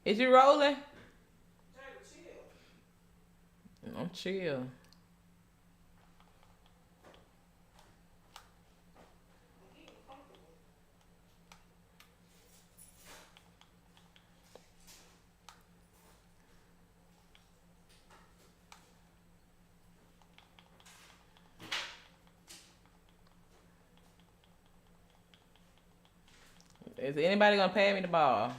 Is you rolling? I'm chill. Is anybody gonna pay me the ball?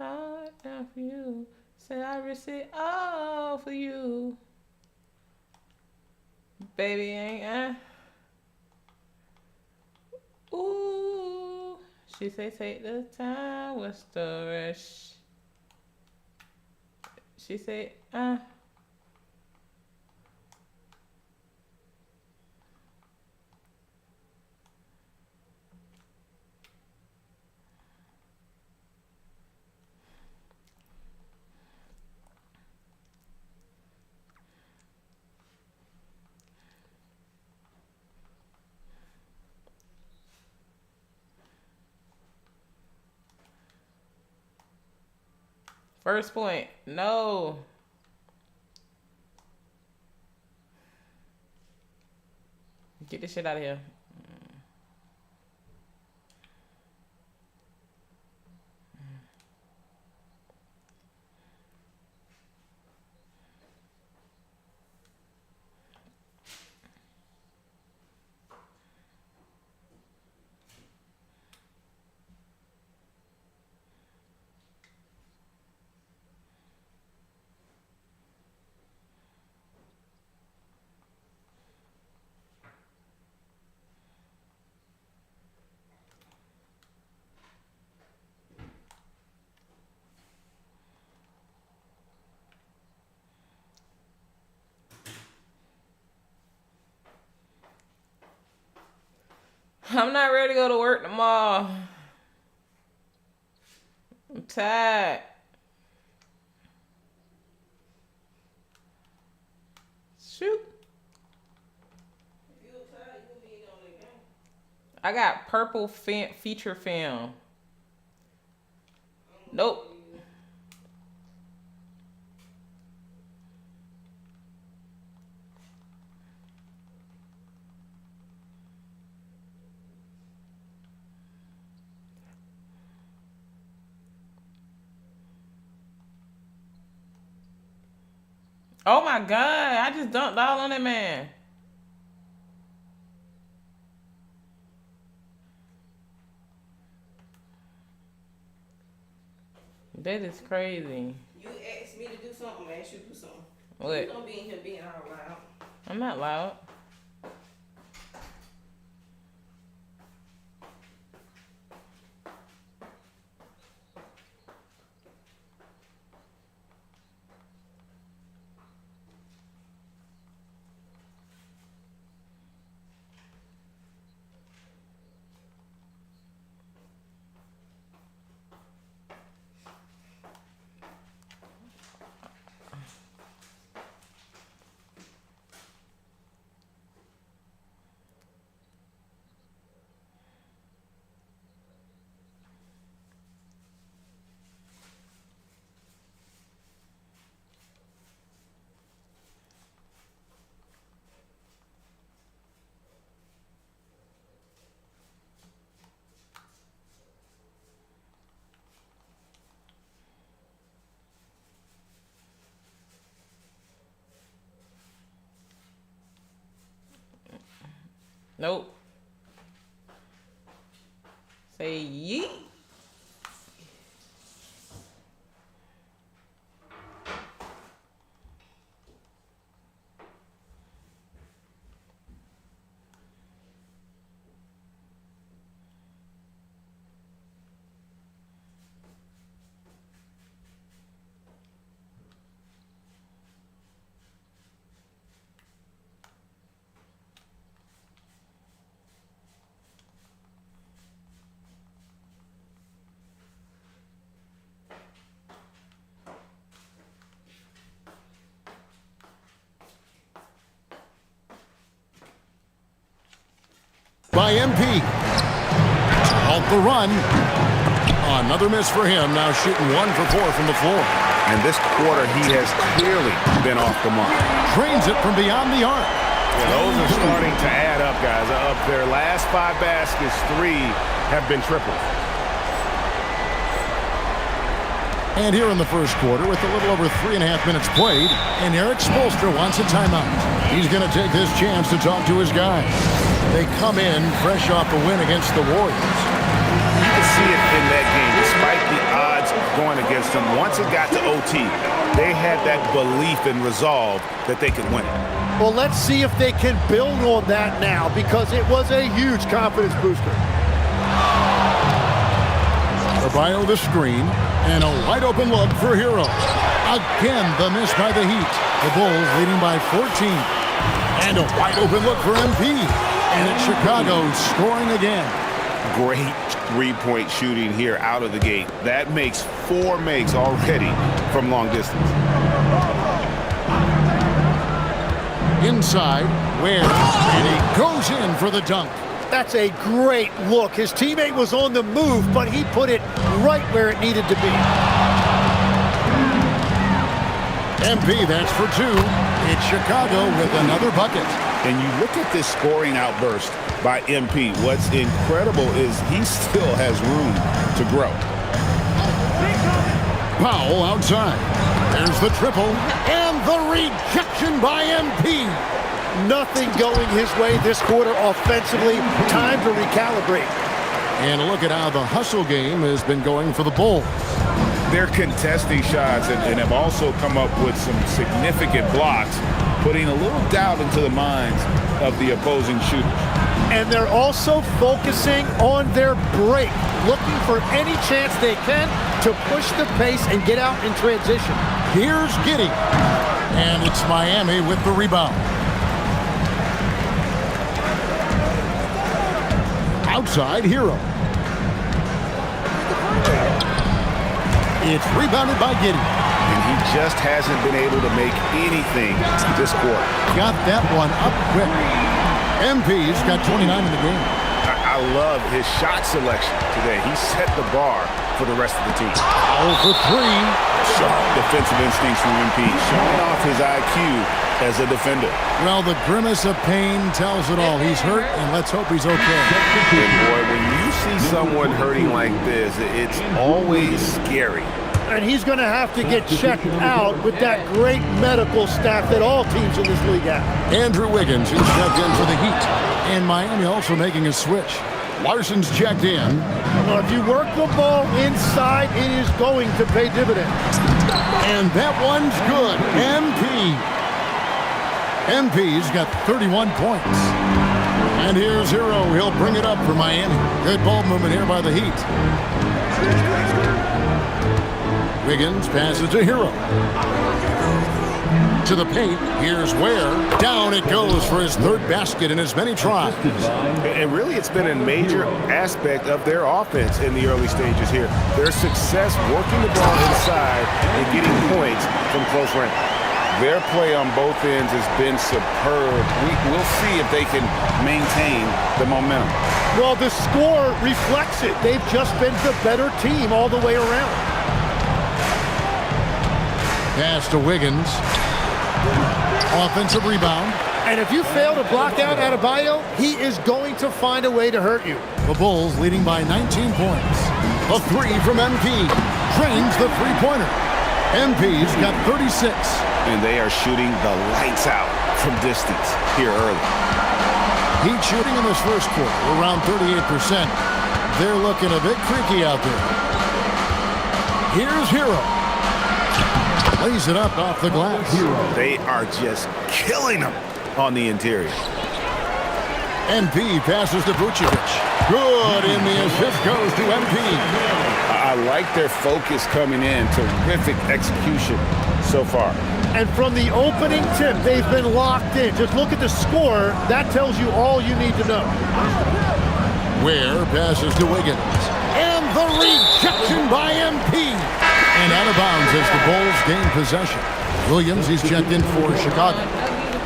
All down for you. Say I risk it all for you. Baby ain't ooh. She say take the time, what's the rush? She say, First point. No. Get this shit out of here. I'm not ready to go to work tomorrow. I'm tired. Shoot. I got purple feature film. Nope. Oh my god, I just dumped all on that man. That is crazy. You asked me to do something, I asked you to do something. What? You don't be in here being all loud. I'm not loud. Nope. Say yeet. by MP. To halt the run. Another miss for him, now shooting 1 for 4 from the floor. And this quarter, he has clearly been off the mark. Drains it from beyond the arc. Those are starting to add up, guys. Up their last 5 baskets, 3 have been triples. And here in the first quarter, with a little over 3.5 minutes played, and Eric Spoelstra wants a timeout. He's going to take this chance to talk to his guys. They come in fresh off a win against the Warriors. You can see it in that game, despite the odds going against them. Once it got to OT, they had that belief and resolve that they could win it. Well, let's see if they can build on that now, because it was a huge confidence booster. Adebayo the screen, and a wide-open look for Hero. Again, the miss by the Heat. The Bulls leading by 14. And a wide-open look for MP. And it's Chicago scoring again. Great three-point shooting here out of the gate. That makes 4 makes already from long distance. Inside, Ware, and he goes in for the dunk. That's a great look. His teammate was on the move, but he put it right where it needed to be. MP, that's for 2. It's Chicago with another bucket. And you look at this scoring outburst by MP. What's incredible is he still has room to grow. Powell outside. There's the triple, and the rejection by MP. Nothing going his way this quarter offensively. Time to recalibrate. And look at how the hustle game has been going for the Bulls. They're contesting shots and have also come up with some significant blocks, putting a little doubt into the minds of the opposing shooters. And they're also focusing on their break, looking for any chance they can to push the pace and get out in transition. Here's Giddey. And it's Miami with the rebound. Outside, Hero. It's rebounded by Giddey. And he just hasn't been able to make anything this quarter. Got that one up quick. MP's got 29 in the game. I love his shot selection today. He set the bar for the rest of the team. 0 for 3. Sharp defensive instincts from MP, showing off his IQ as a defender. Well, the grimace of pain tells it all. He's hurt, and let's hope he's okay. And boy, when you see someone hurting like this, it's always scary. And he's going to have to get checked out with that great medical staff that all teams in this league have. Andrew Wiggins, who's checked in for the Heat. And Miami also making a switch. Larson's checked in. Well, if you work the ball inside, it is going to pay dividends. And that one's good. MP's got 31 points. And here's Hero. He'll bring it up for Miami. Good ball movement here by the Heat. Wiggins passes to Hero. To the paint. Here's Ware. Down it goes for his 3rd basket in as many tries. And really, it's been a major aspect of their offense in the early stages here. Their success working the ball inside and getting points from close range. Their play on both ends has been superb. We'll see if they can maintain the momentum. Well, the score reflects it. They've just been the better team all the way around. Pass to Wiggins. Offensive rebound. And if you fail to block out Adebayo, he is going to find a way to hurt you. The Bulls leading by 19 points. A 3 from MP. Drains the three-pointer. MP's got 36. And they are shooting the lights out from distance here early. Heat shooting in this first quarter around 38%. They're looking a bit creaky out there. Here's Hero. Lays it up off the glass. They are just killing them on the interior. MP passes to Vucevic. Good, and the assist goes to MP. I like their focus coming in. Terrific execution so far. And from the opening tip, they've been locked in. Just look at the score. That tells you all you need to know. Ware passes to Wiggins. And the rejection by MP. And out of bounds as the Bulls gain possession. Williams, he's checked in for Chicago.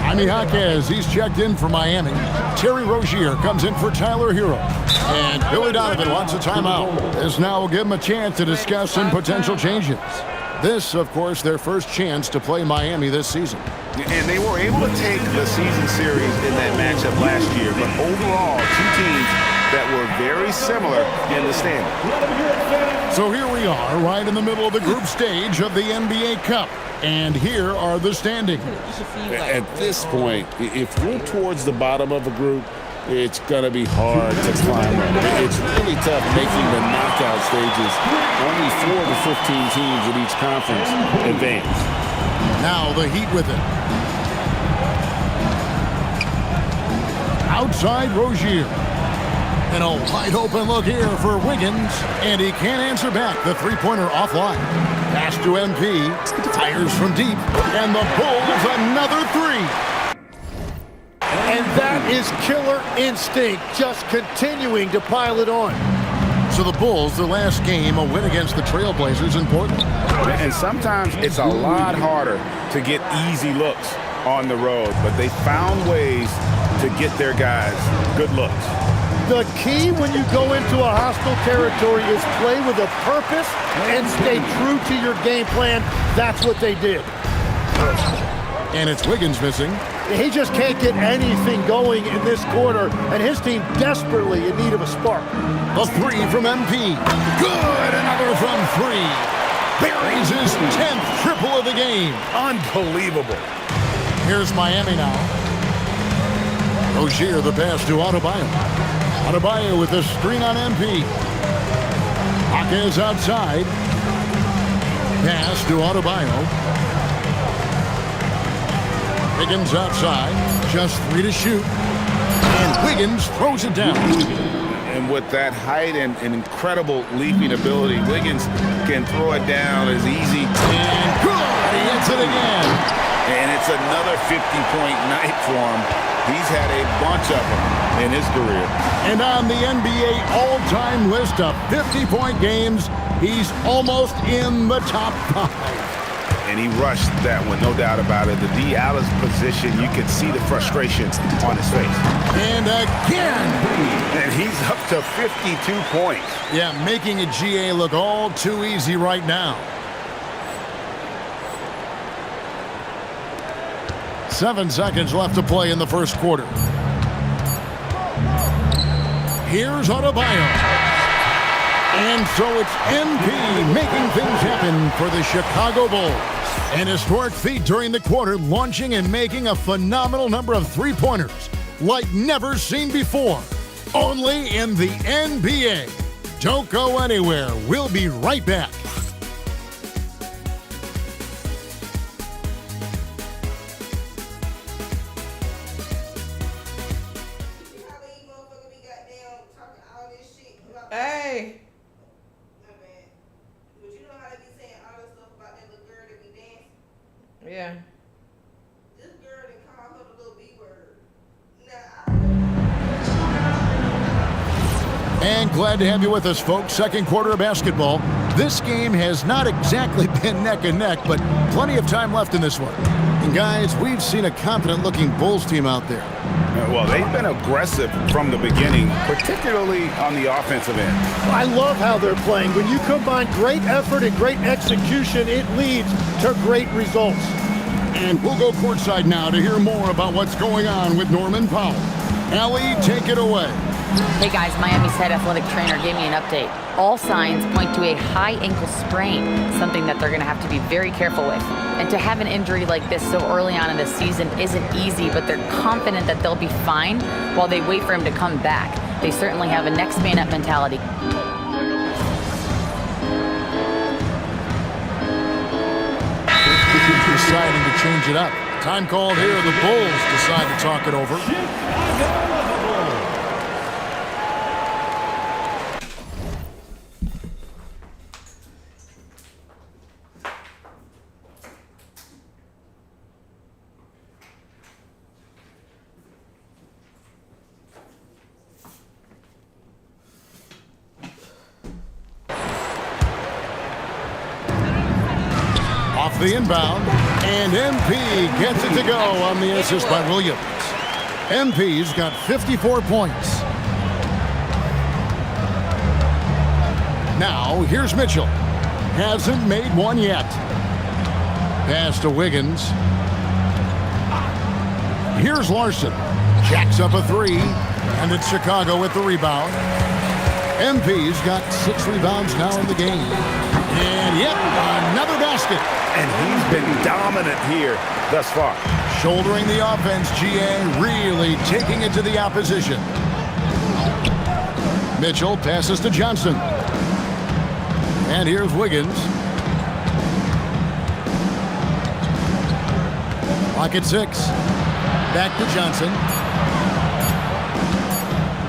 Jaime Jaquez, he's checked in for Miami. Terry Rozier comes in for Tyler Hero. And Billy Donovan wants a timeout. This now will give him a chance to discuss some potential changes. This, of course, their first chance to play Miami this season. And they were able to take the season series in that matchup last year, but overall, two teams that were very similar in the standing. So here we are, right in the middle of the group stage of the NBA Cup. And here are the standings. At this point, if you're towards the bottom of a group, it's going to be hard to climb up. It's really tough making the knockout stages. Only 4 to 15 teams in each conference advance. Now the Heat with it. Outside Rozier. And a wide open look here for Wiggins. And he can't answer back. The three-pointer offline. Pass to MP. Fires from deep. And the Bulls another three. And that is killer instinct, just continuing to pile it on. So the Bulls, their last game, a win against the Trailblazers in Portland. And sometimes it's a lot harder to get easy looks on the road, but they found ways to get their guys good looks. The key when you go into a hostile territory is play with a purpose and stay true to your game plan. That's what they did. And it's Wiggins missing. He just can't get anything going in this quarter, and his team desperately in need of a spark. A three from MP. Good! Another from three. Buries his 10th triple of the game. Unbelievable. Here's Miami now. Rozier, the pass to Adebayo. Adebayo with the screen on MP. Jaquez outside. Pass to Adebayo. Wiggins outside, just 3 to shoot, and Wiggins throws it down. And with that height and incredible leaping ability, Wiggins can throw it down as easy. And good, he hits it again. And it's another 50-point night for him. He's had a bunch of them in his career. And on the NBA all-time list of 50-point games, he's almost in the top 5. And he rushed that one, no doubt about it. The D. Allen's position, you can see the frustration on his face. And again. And he's up to 52 points. Yeah, making a GA look all too easy right now. 7 seconds left to play in the first quarter. Here's Adebayo. And so it's MP making things happen for the Chicago Bulls. An historic feat during the quarter, launching and making a phenomenal number of three-pointers like never seen before. Only in the NBA. Don't go anywhere. We'll be right back. Hey. Yeah. This girl done called her the little B word. And glad to have you with us, folks. Second quarter of basketball. This game has not exactly been neck and neck, but plenty of time left in this one. And guys, we've seen a confident-looking Bulls team out there. Well, they've been aggressive from the beginning, particularly on the offensive end. I love how they're playing. When you combine great effort and great execution, it leads to great results. And we'll go courtside now to hear more about what's going on with Norman Powell. Allie, take it away. Hey guys, Miami's head athletic trainer gave me an update. All signs point to a high ankle sprain, something that they're going to have to be very careful with. And to have an injury like this so early on in the season isn't easy, but they're confident that they'll be fine while they wait for him to come back. They certainly have a next man up mentality. Deciding to change it up. Time called here. The Bulls decide to talk it over. Off the inbound, And MP gets it to go on the assist by Williams. MP's got 54 points. Now, here's Mitchell. Hasn't made one yet. Pass to Wiggins. Here's Larson. Jacks up a three. And it's Chicago with the rebound. MP's got 6 rebounds now in the game. And yep, another basket. And he's been dominant here thus far. Shouldering the offense, GA really taking it to the opposition. Mitchell passes to Johnson. And here's Wiggins. Clock at 6. Back to Johnson.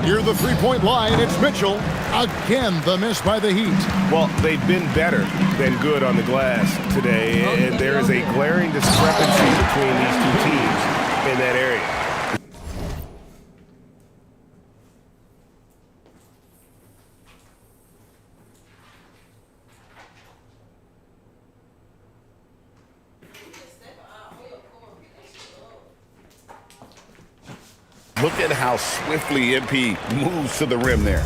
Near the three-point line, it's Mitchell. Again, the miss by the Heat. Well, they've been better than good on the glass today, and there is a glaring discrepancy between these two teams in that area. Look at how swiftly MP moves to the rim there.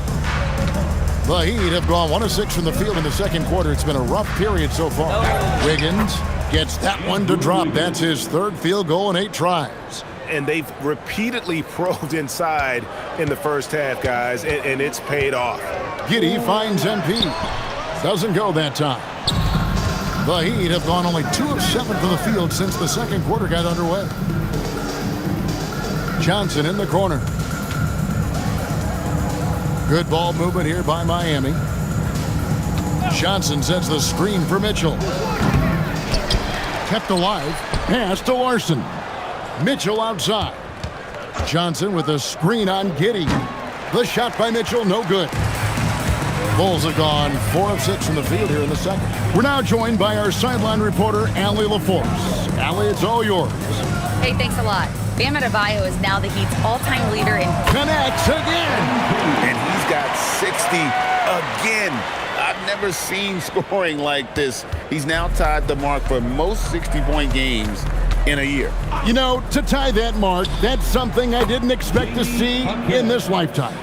The Heat have gone 1 of 6 from the field in the second quarter. It's been a rough period so far. Wiggins gets that one to drop. That's his 3rd field goal in 8 tries. And they've repeatedly probed inside in the first half, guys, and it's paid off. Giddey finds MP. Doesn't go that time. The Heat have gone only 2 of 7 from the field since the second quarter got underway. Johnson in the corner. Good ball movement here by Miami. Johnson sets the screen for Mitchell. Kept alive. Pass to Larson. Mitchell outside. Johnson with a screen on Giddey. The shot by Mitchell, no good. Bulls have gone 4 of 6 from the field here in the second. We're now joined by our sideline reporter, Allie LaForce. Allie, it's all yours. Hey, thanks a lot. Bam Adebayo is now the Heat's all-time leader in... Connects again. And he's got 60 again. I've never seen scoring like this. He's now tied the mark for most 60-point games in a year. You know, to tie that mark, that's something I didn't expect to see in this lifetime.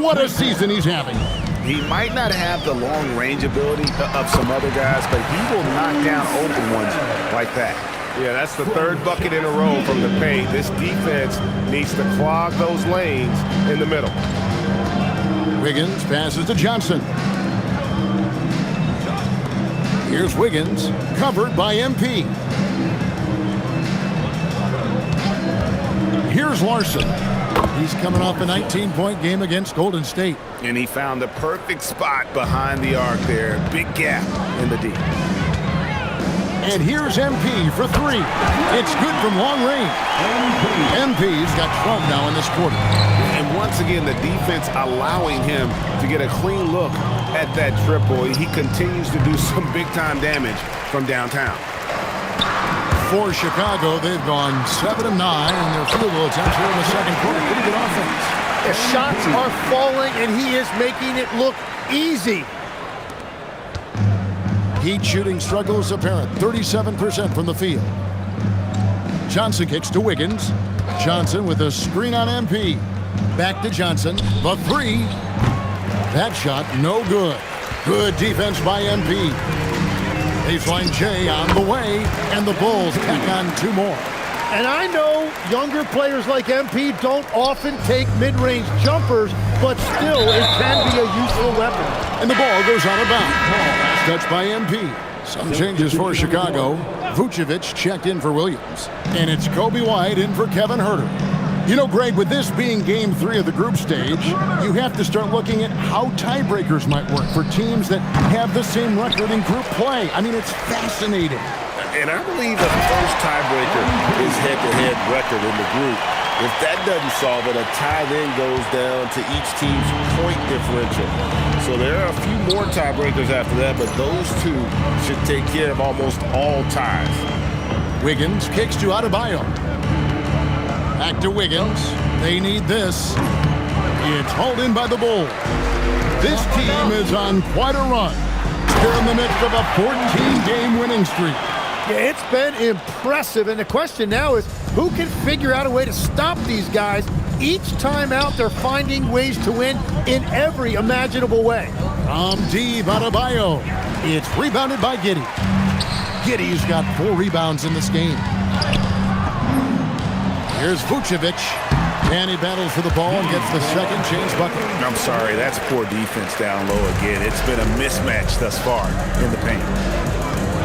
What a season he's having. He might not have the long-range ability of some other guys, but he will knock down open ones like that. Yeah, that's the 3rd bucket in a row from the paint. This defense needs to clog those lanes in the middle. Wiggins passes to Johnson. Here's Wiggins, covered by MP. Here's Larson. He's coming off a 19-point game against Golden State. And he found the perfect spot behind the arc there. Big gap in the D. And here's MP for 3. It's good from long range. MP's got 12 now in this quarter. And once again, the defense allowing him to get a clean look at that triple. He continues to do some big-time damage from downtown. For Chicago, they've gone 7 of 9 in their field goal attempts here in the second quarter. Pretty good offense. The shots are falling, and he is making it look easy. Heat shooting struggles apparent. 37% from the field. Johnson kicks to Wiggins. Johnson with a screen on MP. Back to Johnson. The 3. That shot no good. Good defense by MP. Baseline J on the way, and the Bulls tack on 2 more. And I know younger players like MP don't often take mid-range jumpers, but still, it can be a useful weapon. And the ball goes out of bounds. Last touch by MP. Some changes for Chicago. Vucevic checked in for Williams. And it's Kobe White in for Kevin Huerter. You know, Greg, with this being Game 3 of the group stage, you have to start looking at how tiebreakers might work for teams that have the same record in group play. I mean, it's fascinating. And I believe the first tiebreaker is head-to-head record in the group. If that doesn't solve it, a tie then goes down to each team's point differential. So there are a few more tiebreakers after that, but those 2 should take care of almost all ties. Wiggins kicks to Adebayo. Back to Wiggins. They need this. It's hauled in by the Bulls. This team is on quite a run. They're in the midst of a 14-game winning streak. Yeah, it's been impressive, and the question now is who can figure out a way to stop these guys? Each time out, they're finding ways to win in every imaginable way. From deep, Adebayo. It's rebounded by Giddey. Giddey's got 4 rebounds in this game. Here's Vucevic. And he battles for the ball and gets the second chance bucket. I'm sorry, that's poor defense down low again. It's been a mismatch thus far in the paint.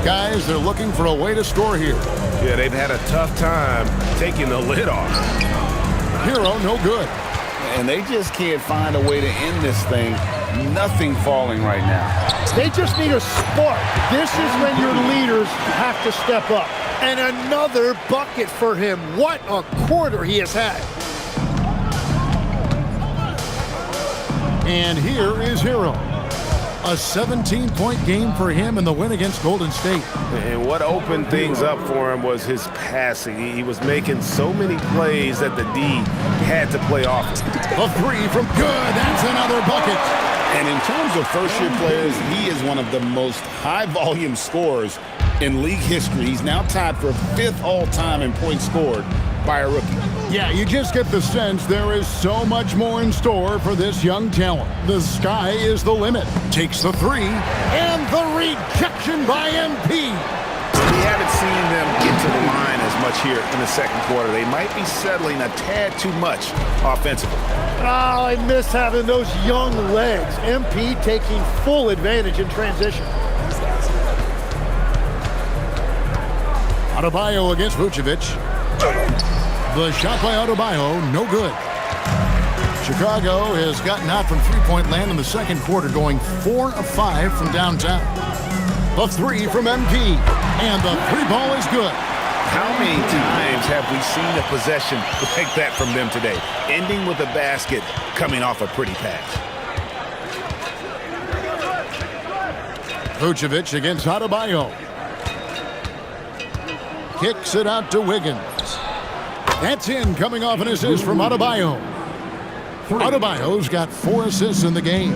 Guys, they're looking for a way to score here. Yeah, they've had a tough time taking the lid off. Hero, no good. And they just can't find a way to end this thing. Nothing falling right now. They just need a spark. This is when your leaders have to step up. And another bucket for him. What a quarter he has had. And here is Hero. A 17-point game for him in the win against Golden State. And what opened things up for him was his passing. He was making so many plays that the D had to play off. A 3 from good. That's another bucket. And in terms of first-year players, he is one of the most high-volume scorers in league history. He's now tied for 5th all-time in points scored by a rookie. Yeah, you just get the sense there is so much more in store for this young talent. The sky is the limit. Takes the 3, and the rejection by MP. We haven't seen them get to the line as much here in the second quarter. They might be settling a tad too much offensively. Oh, I miss having those young legs. MP taking full advantage in transition. Adebayo against Vucevic. The shot by Adebayo, no good. Chicago has gotten out from three-point land in the second quarter, going 4 of 5 from downtown. The 3 from MP, and the 3 ball is good. How many times have we seen a possession like that from them today, ending with a basket coming off a pretty pass? Vucevic against Adebayo. Kicks it out to Wiggins. That's in, coming off an assist from Adebayo. Adebayo's got 4 assists in the game.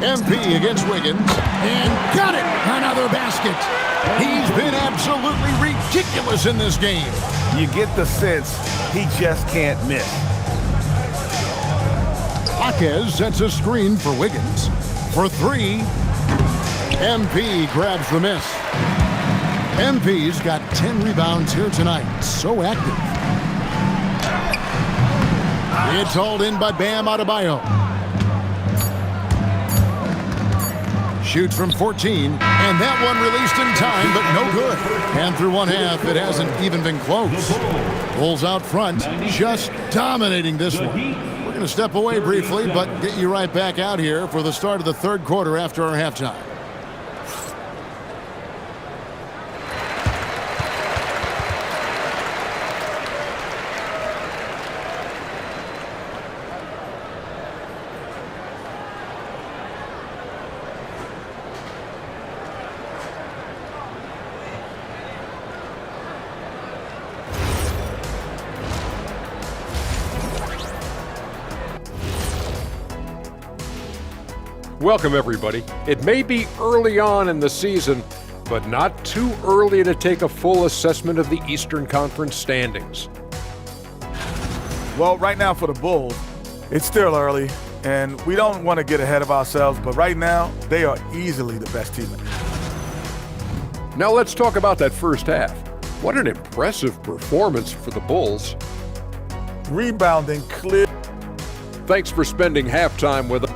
MP against Wiggins, and got it! Another basket. He's been absolutely ridiculous in this game. You get the sense he just can't miss. Jaquez sets a screen for Wiggins. For 3, MP grabs the miss. MP's got 10 rebounds here tonight. So active. It's hauled in by Bam Adebayo. Shoots from 14, and that one released in time, but no good. And through one half, it hasn't even been close. Bulls out front, just dominating this one. We're going to step away briefly, but get you right back out here for the start of the third quarter after our halftime. Welcome, everybody. It may be early on in the season, but not too early to take a full assessment of the Eastern Conference standings. Well, right now for the Bulls, it's still early, and we don't want to get ahead of ourselves, but right now, they are easily the best team. Now let's talk about that first half. What an impressive performance for the Bulls. Rebounding clear. Thanks for spending halftime with us.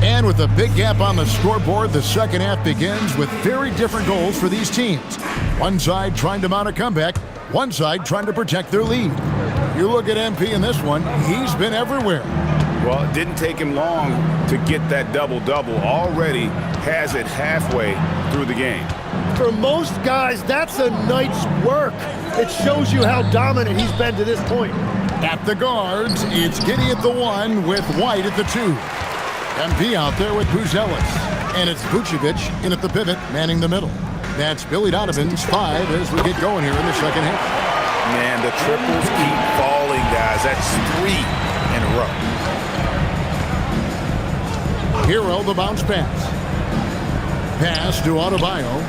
And with a big gap on the scoreboard, the second half begins with very different goals for these teams. One side trying to mount a comeback, one side trying to protect their lead. You look at MP in this one, he's been everywhere. Well, it didn't take him long to get that double-double. Already has it halfway through the game. For most guys, that's a night's work. It shows you how dominant he's been to this point. At the guards, it's Giddey at the 1 with White at the 2. MP out there with Buzelis. And it's Vucevic in at the pivot, manning the middle. That's Billy Donovan's 5 as we get going here in the second half. Man, the triples keep falling, guys. That's 3 in a row. Hero, the bounce pass. Pass to Adebayo.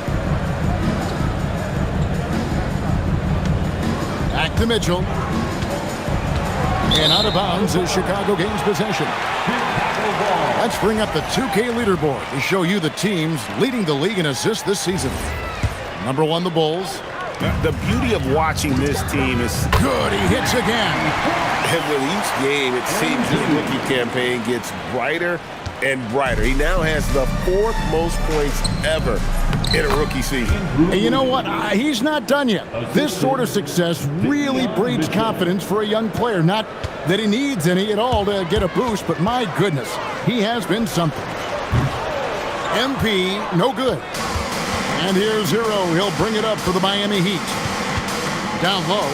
Back to Mitchell. And out of bounds is Chicago gains possession. Let's bring up the 2K leaderboard to show you the teams leading the league in assists this season. Number 1, the Bulls. The beauty of watching this team is good. He hits again. And with each game, it seems his rookie campaign gets brighter and brighter. He now has the 4th most points ever in a rookie season. And you know what? He's not done yet. This sort of success really breeds confidence for a young player. Not that he needs any at all to get a boost, but my goodness, he has been something. MP, no good. And here's Hero. He'll bring it up for the Miami Heat. Down low.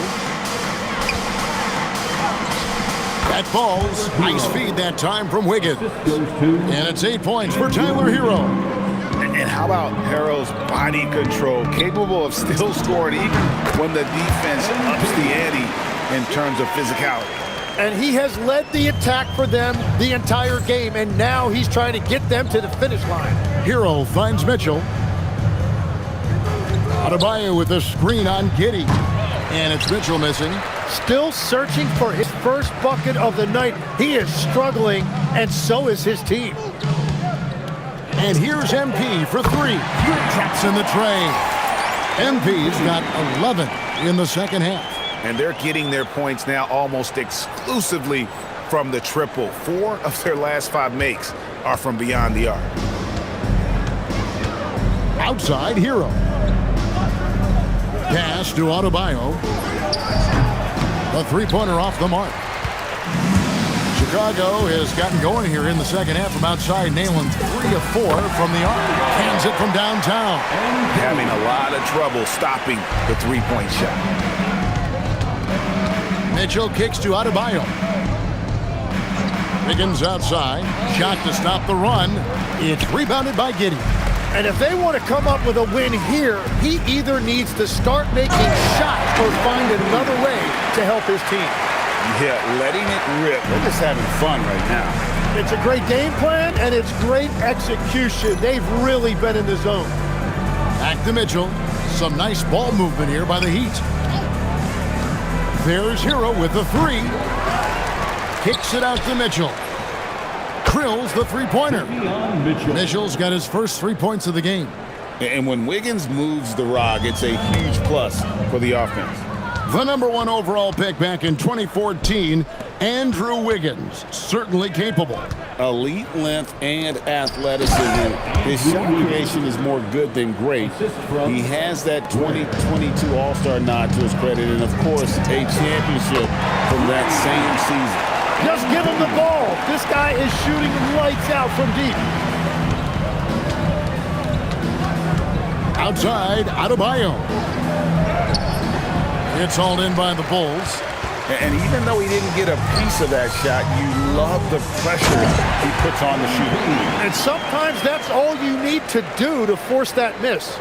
That falls. Nice feed that time from Wiggins. And it's 8 points for Tyler Hero. And how about Hero's body control, capable of still scoring even when the defense ups the ante in terms of physicality. And he has led the attack for them the entire game, and now he's trying to get them to the finish line. Hero finds Mitchell. Adebayo with a screen on Giddey. And it's Mitchell missing. Still searching for his first bucket of the night. He is struggling, and so is his team. And here's MP for 3. Traps in the tray. MP's got 11 in the second half. And they're getting their points now almost exclusively from the triple. 4 of their last 5 makes are from beyond the arc. Outside, Hero. Pass to Adebayo. A 3-pointer off the mark. Chicago has gotten going here in the second half from outside, nailing 3 of 4 from the arc. Hands it from downtown. Having a lot of trouble stopping the 3-point shot. Mitchell kicks to Adebayo. Wiggins outside. Shot to stop the run. It's rebounded by Giddey. And if they want to come up with a win here, he either needs to start making shots or find another way to help his team. Yeah, letting it rip. They're just having fun right now. It's a great game plan, and it's great execution. They've really been in the zone. Back to Mitchell. Some nice ball movement here by the Heat. There's Hero with the 3. Kicks it out to Mitchell. Drills the 3-pointer. Mitchell's got his first 3 points of the game. And when Wiggins moves the rock, it's a huge plus for the offense. The number 1 overall pick back in 2014, Andrew Wiggins, certainly capable. Elite length and athleticism. His shot creation is more good than great. He has that 2022 All-Star nod to his credit, and of course, a championship from that same season. Just give him the ball. This guy is shooting lights out from deep. Outside, Adebayo. It's hauled in by the Bulls. And even though he didn't get a piece of that shot, you love the pressure he puts on the shooter. And sometimes that's all you need to do to force that miss.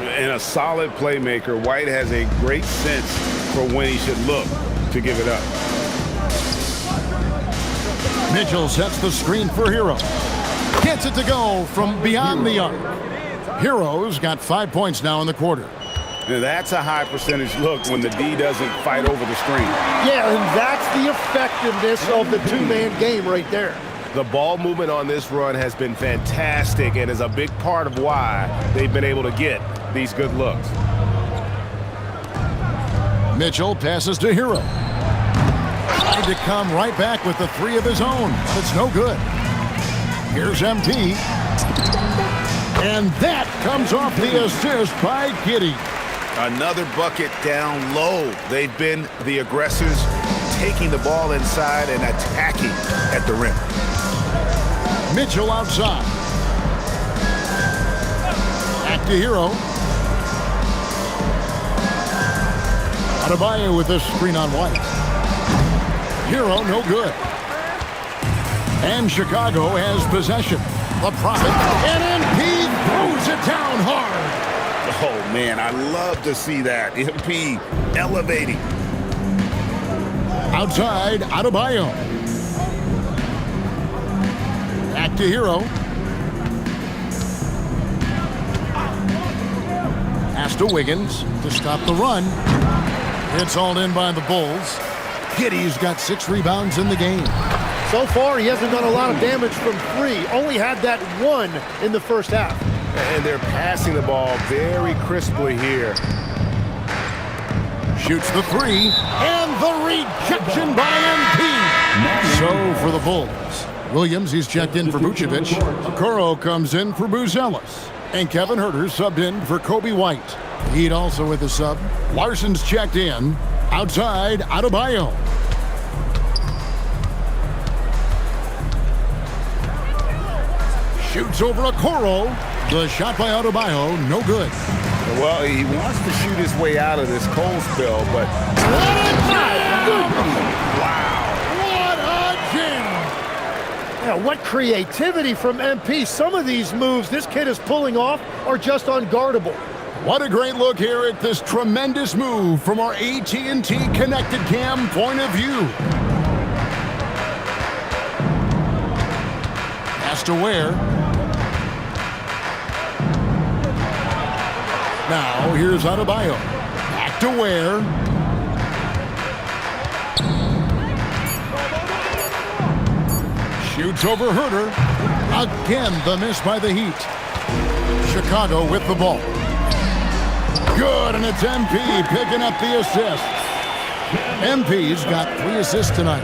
And a solid playmaker, White has a great sense for when he should look to give it up. Mitchell sets the screen for Hero. Gets it to go from beyond the arc. Hero's got 5 points now in the quarter. Now that's a high percentage look when the D doesn't fight over the screen. Yeah, and that's the effectiveness of the 2-man game right there. The ball movement on this run has been fantastic and is a big part of why they've been able to get these good looks. Mitchell passes to Hero. Tried to come right back with the 3 of his own. It's no good. Here's MP. And that comes off the assist by Giddey. Another bucket down low. They've been the aggressors, taking the ball inside and attacking at the rim. Mitchell outside. Back to Hero. Adebayo with this screen on White. Hero, no good. And Chicago has possession. The Prophet. And MP throws it down hard. Oh, man, I love to see that. MP elevating Outside, Adebayo. Back to Hero. Pass to Wiggins to stop the run. It's hauled in by the Bulls. Giddey's got 6 rebounds in the game. So far, he hasn't done a lot of damage from 3. Only had that 1 in the first half. And they're passing the ball very crisply here. Shoots the 3, and the rejection by MP. So for the Bulls, Williams, he's checked in for Vucevic. Okoro comes in for Buzelis. And Kevin Huerter subbed in for Kobe White. Heat also with a sub. Larson's checked in. Outside, Adebayo. Shoots over Okoro. The shot by Adebayo, no good. Well, he wants to shoot his way out of this cold spell, but... Wow. What a jam. Yeah, what creativity from MP. Some of these moves this kid is pulling off are just unguardable. What a great look here at this tremendous move from our AT&T Connected Cam point of view. Pass to Ware. Now here's Adebayo. Back to Ware. Shoots over Huerter. Again, the miss by the Heat. Chicago with the ball. Good, and it's MP picking up the assist. MP's got 3 assists tonight.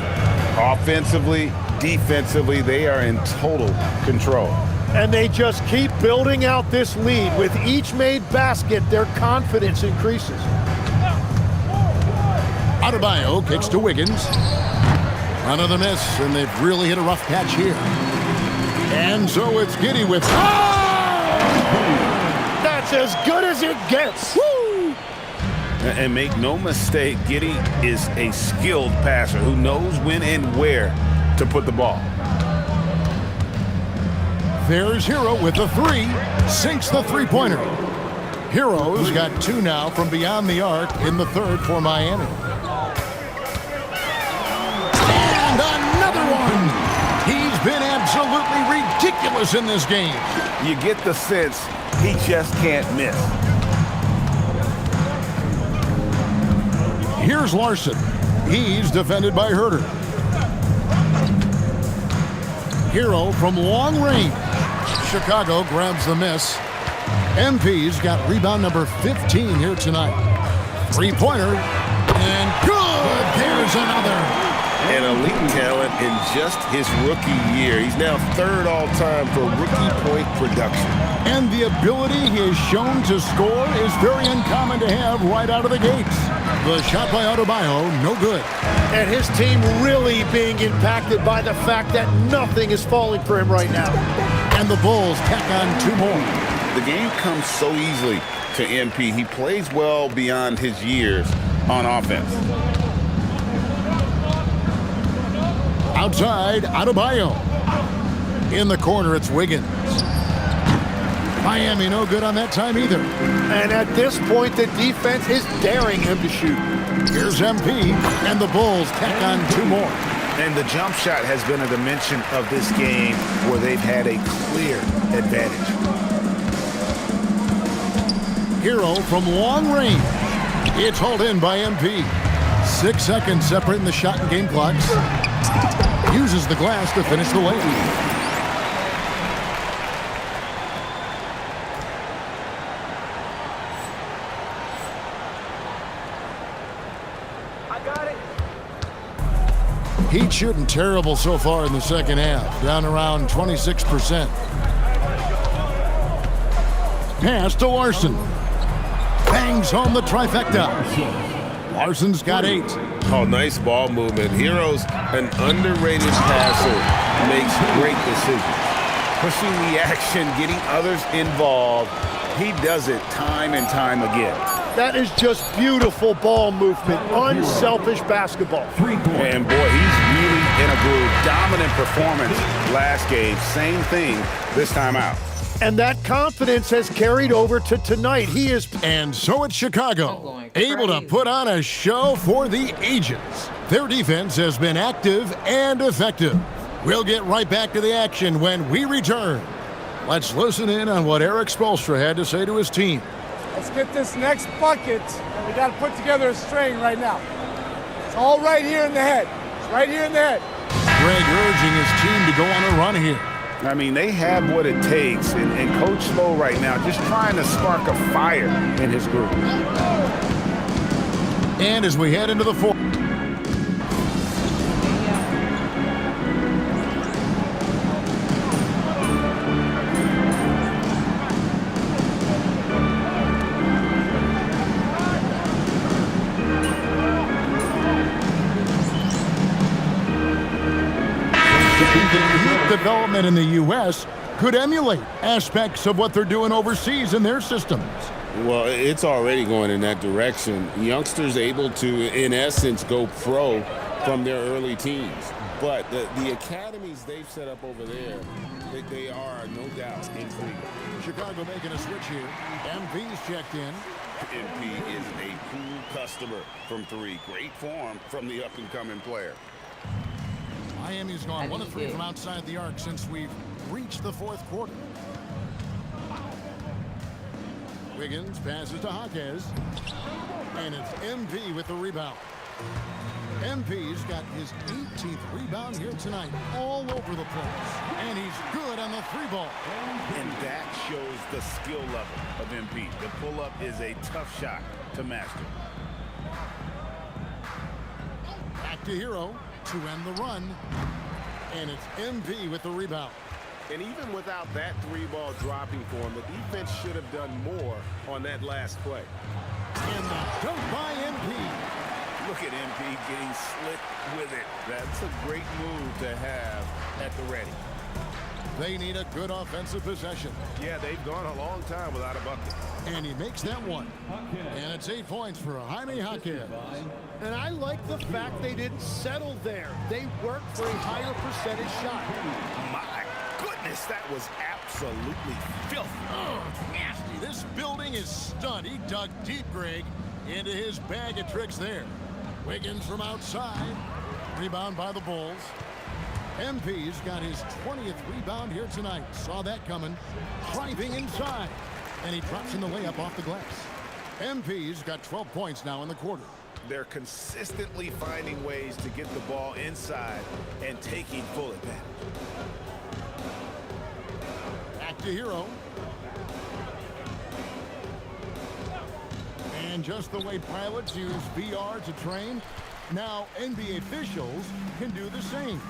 Offensively, defensively, they are in total control. And they just keep building out this lead. With each made basket, their confidence increases. Adebayo kicks to Wiggins. Another miss, and they've really hit a rough patch here. And so it's Giddey with... That's as good as it gets. Woo! And make no mistake, Giddey is a skilled passer who knows when and where to put the ball. There's Hero with the 3. Sinks the three-pointer. Hero's got 2 now from beyond the arc in the third for Miami. And another one. He's been absolutely ridiculous in this game. You get the sense he just can't miss. Here's Larson. He's defended by Huerter. Hero from long range. Chicago grabs the miss. MP's got rebound number 15 here tonight. 3-pointer. And good! There's another. An elite talent in just his rookie year. He's now 3rd all-time for rookie point production. And the ability he has shown to score is very uncommon to have right out of the gates. The shot by Adebayo, no good. And his team really being impacted by the fact that nothing is falling for him right now. And the Bulls tack on 2 more. The game comes so easily to MP. He plays well beyond his years on offense. Outside, Adebayo. In the corner, it's Wiggins. Miami no good on that time either. And at this point, the defense is daring him to shoot. Here's MP, and the Bulls tack on 2 more. And the jump shot has been a dimension of this game where they've had a clear advantage. Hero from long range. It's hauled in by MP. 6 seconds separating the shot and game clocks. Uses the glass to finish the layup. Heat shooting terrible so far in the second half, down around 26%. Pass to Larson. Bangs home the trifecta. Larson's got 8. Oh, nice ball movement. Hero's an underrated passer, makes great decisions. Pushing the action, getting others involved. He does it time and time again. That is just beautiful ball movement, unselfish basketball. And boy, he's really in a groove. Dominant performance last game. Same thing this time out. And that confidence has carried over to tonight. He is... And so it's Chicago, able to put on a show for the ages. Their defense has been active and effective. We'll get right back to the action when we return. Let's listen in on what Eric Spoelstra had to say to his team. Let's get this next bucket. We got to put together a string right now. It's all right here in the head. It's right here in the head. Greg urging his team to go on a run here. I mean, they have what it takes, and Coach Spo right now just trying to spark a fire in his group. And as we head into the fourth. Development in the U.S. could emulate aspects of what they're doing overseas in their systems. Well, it's already going in that direction. Youngsters able to, in essence, go pro from their early teens. But the academies they've set up over there, they are, no doubt, intriguing. Chicago making a switch here. MP's checked in. MP is a cool customer from three. Great form from the up-and-coming player. Miami's gone 1 of 3 from outside the arc since we've reached the fourth quarter. Wiggins passes to Jaquez. And it's MP with the rebound. MP's got his 18th rebound here tonight, all over the place. And he's good on the 3-ball. And that shows the skill level of MP. The pull-up is a tough shot to master. Back to Hero to end the run. And it's MP with the rebound. And even without that 3-ball dropping for him, the defense should have done more on that last play. And the dunk by MP. Look at MP getting slick with it. That's a great move to have at the ready. They need a good offensive possession. Yeah, they've gone a long time without a bucket. And he makes that one. And it's 8 points for Jaime Jaquez. And I like the fact they didn't settle there. They worked for a higher percentage shot. My goodness, that was absolutely filthy. Oh, nasty. This building is stunned. He dug deep, Greg, into his bag of tricks there. Wiggins from outside. Rebound by the Bulls. MP's got his 20th rebound here tonight. Saw that coming. Driving inside. And he drops in the layup off the glass. MP's got 12 points now in the quarter. They're consistently finding ways to get the ball inside and taking full advantage. Back to Hero. And just the way pilots use VR to train, now NBA officials can do the same.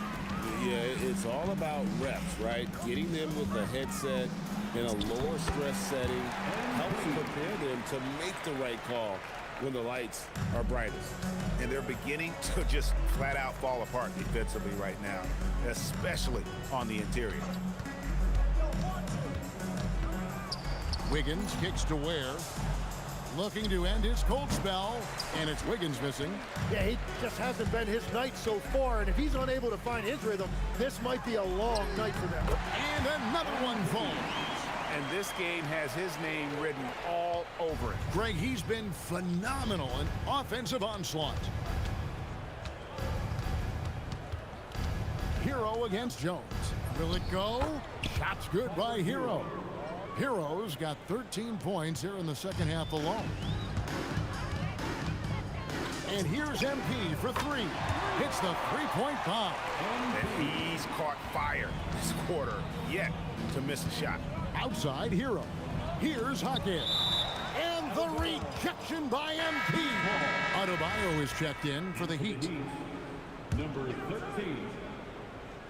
Yeah, it's all about reps, right? Getting them with a headset in a lower stress setting helps prepare them to make the right call when the lights are brightest. And they're beginning to just flat out fall apart defensively right now, especially on the interior. Wiggins kicks to Ware. Looking to end his cold spell, and it's Wiggins missing. Yeah, he just hasn't been his night so far, and if he's unable to find his rhythm, this might be a long night for them. And another one falls. And this game has his name written all over it. Greg, he's been phenomenal in offensive onslaught. Hero against Jones. Will it go? Shot's good by Hero. Hero's got 13 points here in the second half alone. And here's MP for 3. Hits the 3-point bomb. And he's caught fire this quarter, yet to miss a shot. Outside Hero. Here's Jaquez. And the rejection by MP. Adebayo is checked in for the Heat. Number 13,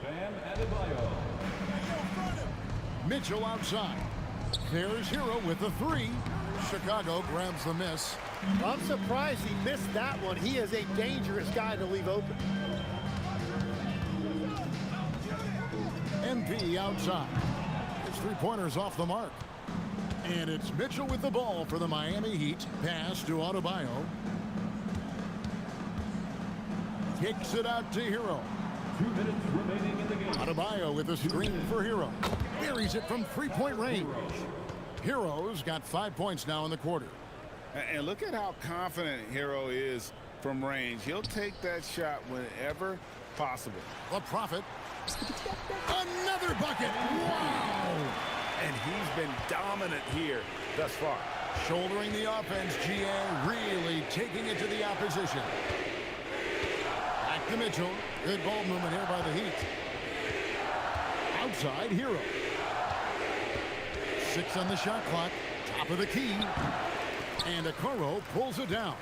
Bam Adebayo. Mitchell outside. There's Hero with the 3. Chicago grabs the miss. I'm surprised he missed that one. He is a dangerous guy to leave open. MP outside. His 3-pointer's off the mark. And it's Mitchell with the ball for the Miami Heat. Pass to Adebayo. Kicks it out to Hero. 2 minutes remaining in the game. Adebayo with a screen for Hero. Buries it from 3-point range. Hero's got 5 points now in the quarter. And look at how confident Hero is from range. He'll take that shot whenever possible. The Prophet. Another bucket. Wow. And he's been dominant here thus far. Shouldering the offense, GA really taking it to the opposition. Back to Mitchell. Good ball movement here by the Heat. Outside, Hero. 6 on the shot clock. Top of the key. And Okoro pulls it down.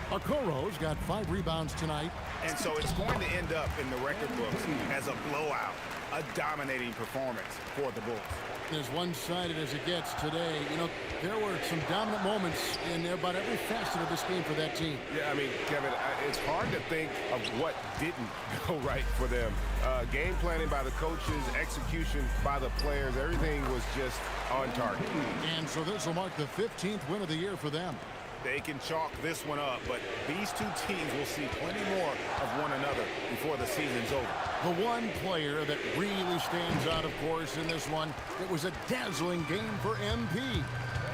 Okoro's got 5 rebounds tonight. And so it's going to end up in the record books as a blowout, a dominating performance for the Bulls. As one-sided as it gets today, you know, there were some dominant moments in about every facet of this game for that team. Yeah, I mean, Kevin, it's hard to think of what didn't go right for them. Game planning by the coaches, execution by the players, everything was just on target. And so this will mark the 15th win of the year for them. They can chalk this one up, but these two teams will see plenty more of one another before the season's over. The one player that really stands out, of course, in this one, it was a dazzling game for MP.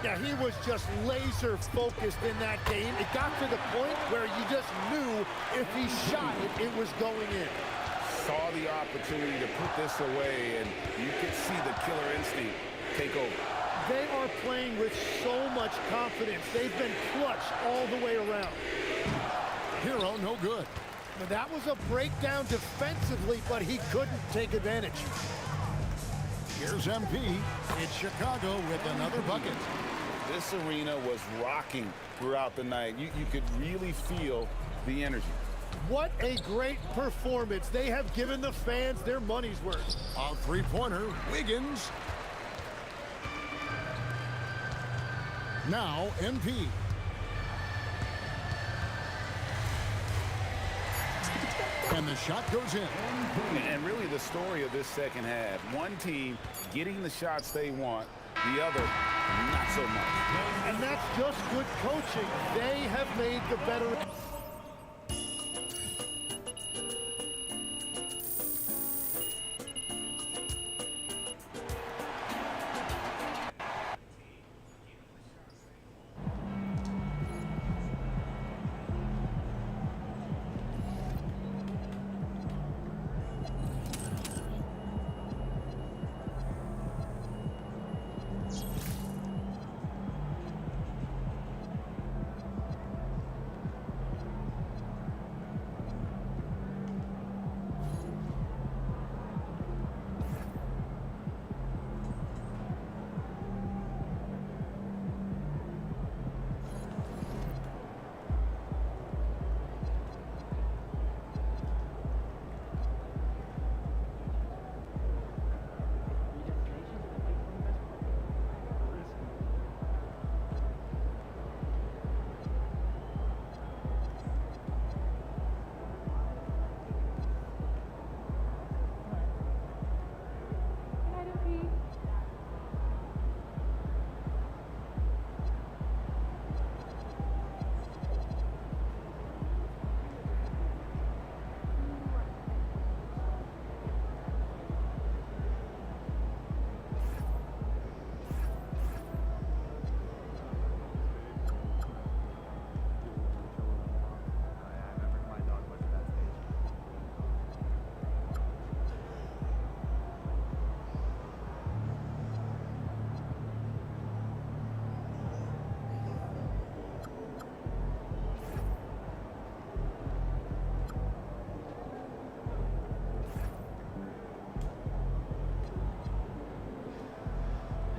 Yeah, he was just laser focused in that game. It got to the point where you just knew if he shot it, it was going in. Saw the opportunity to put this away, and you could see the killer instinct take over. They are playing with so much confidence. They've been clutch all the way around. Hero, no good. Now, that was a breakdown defensively, but he couldn't take advantage. Here's MP. It's Chicago with another bucket. This arena was rocking throughout the night. You could really feel the energy. What a great performance. They have given the fans their money's worth. A three-pointer, Wiggins. Now, MP. And the shot goes in. And really the story of this second half, one team getting the shots they want, the other not so much. And that's just good coaching. They have made the better...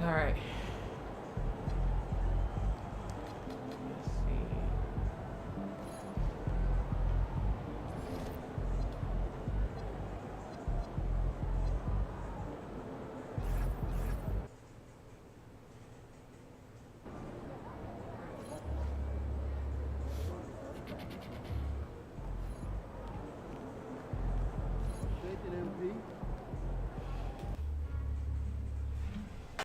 All right.